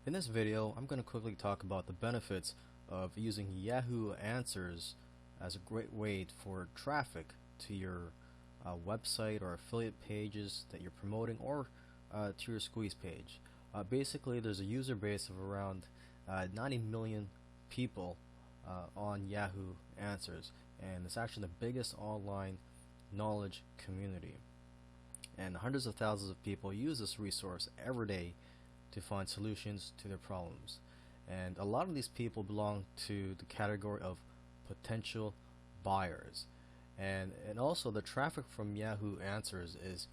In this video, I'm going to quickly talk about the benefits of using Yahoo Answers as a great way for traffic to your website or affiliate pages that you're promoting, or to your squeeze page. Basically, there's a user base of around 90 million people on Yahoo Answers, and it's actually the biggest online knowledge community. And hundreds of thousands of people use this resource every day to find solutions to their problems. And a lot of these people belong to the category of potential buyers. And also the traffic from Yahoo Answers is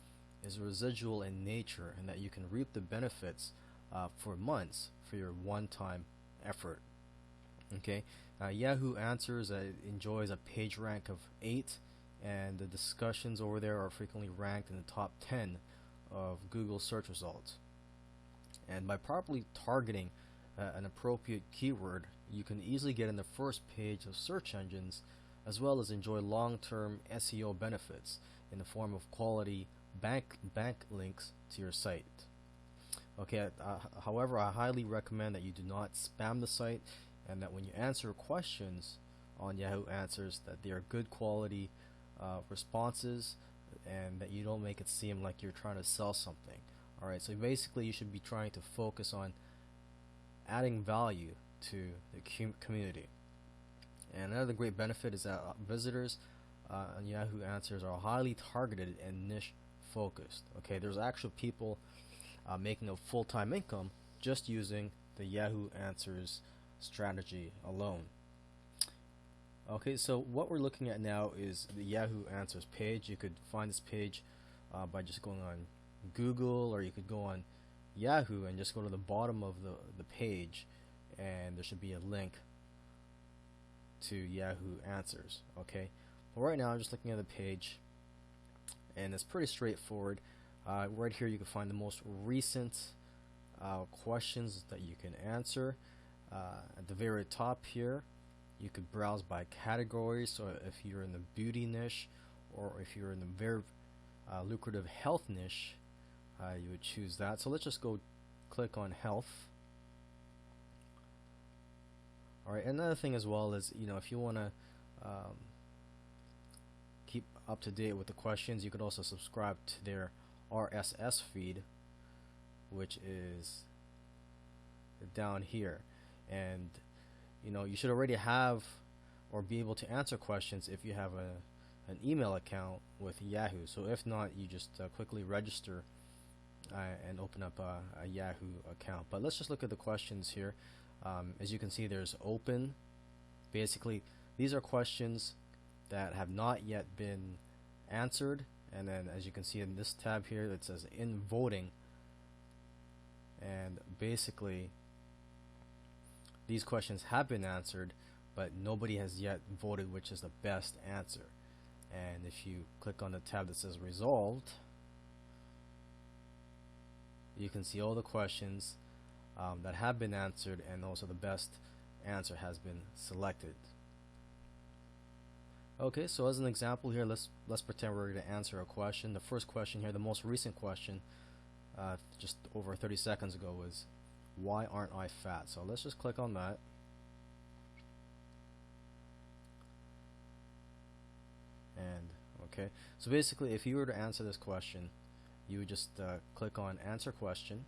residual in nature, and that you can reap the benefits for months for your one-time effort. Okay, Yahoo Answers enjoys a page rank of 8, and the discussions over there are frequently ranked in the top 10 of Google search results. And by properly targeting an appropriate keyword, you can easily get in the first page of search engines, as well as enjoy long-term SEO benefits in the form of quality bank links to your site. Okay, however, I highly recommend that you do not spam the site, and that when you answer questions on Yahoo Answers, that they are good quality responses, and that you don't make it seem like you're trying to sell something. Alright, so basically you should be trying to focus on adding value to the community. And another great benefit is that visitors on Yahoo Answers are highly targeted and niche focused. Okay, there's actual people making a full-time income just using the Yahoo Answers strategy alone. Okay, so what we're looking at now is the Yahoo Answers page. You could find this page by just going on Google, or you could go on Yahoo and just go to the bottom of the page, and there should be a link to Yahoo Answers. Okay, well, right now I'm just looking at the page, and it's pretty straightforward. Right here you can find the most recent questions that you can answer. At the very top here, you could browse by categories. So if you're in the beauty niche, or if you're in the very lucrative health niche, you would choose that. So let's just go click on health. Alright, another thing as well is, if you want to keep up to date with the questions, you could also subscribe to their RSS feed, which is down here. And you should already have or be able to answer questions if you have an email account with Yahoo. So if not, you just quickly register and open up a Yahoo account. But let's just look at the questions here. As you can see, there's open. Basically, these are questions that have not yet been answered, and then as you can see in this tab here, it says in voting, and basically these questions have been answered, but nobody has yet voted which is the best answer. And if you click on the tab that says resolved, you can see all the questions that have been answered, and also the best answer has been selected. Okay, so as an example here, let's pretend we're going to answer a question. The first question here, the most recent question, just over 30 seconds ago, was, why aren't I fat? So let's just click on that. And okay, so basically if you were to answer this question, you would just click on answer question,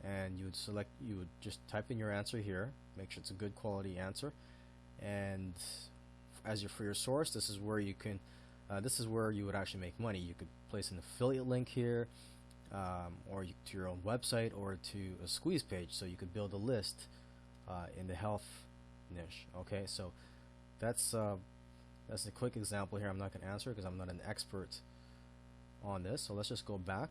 and you would just type in your answer here, make sure it's a good quality answer. And for your source, this is where you can this is where you would actually make money. You could place an affiliate link here, or to your own website, or to a squeeze page, so you could build a list in the health niche. Okay, so that's a quick example here. I'm not going to answer because I'm not an expert on this. So let's just go back.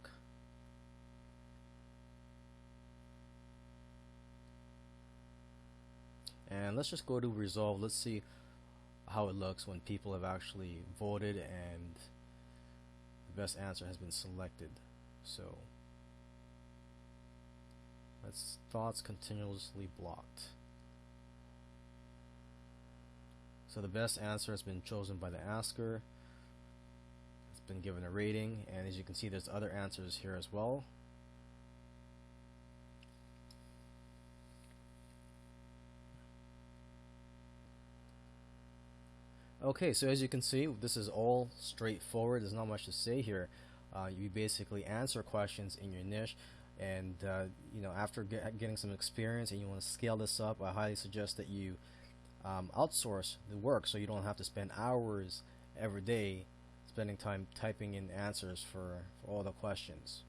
And let's just go to resolve. Let's see how it looks when people have actually voted and the best answer has been selected. So that's thoughts continuously blocked. So the best answer has been chosen by the asker. It's been given a rating, and as you can see, there's other answers here as well. Okay, so as you can see, this is all straightforward. There's not much to say here. You basically answer questions in your niche, and after getting some experience and you want to scale this up, I highly suggest that you outsource the work so you don't have to spend hours every day spending time typing in answers for all the questions.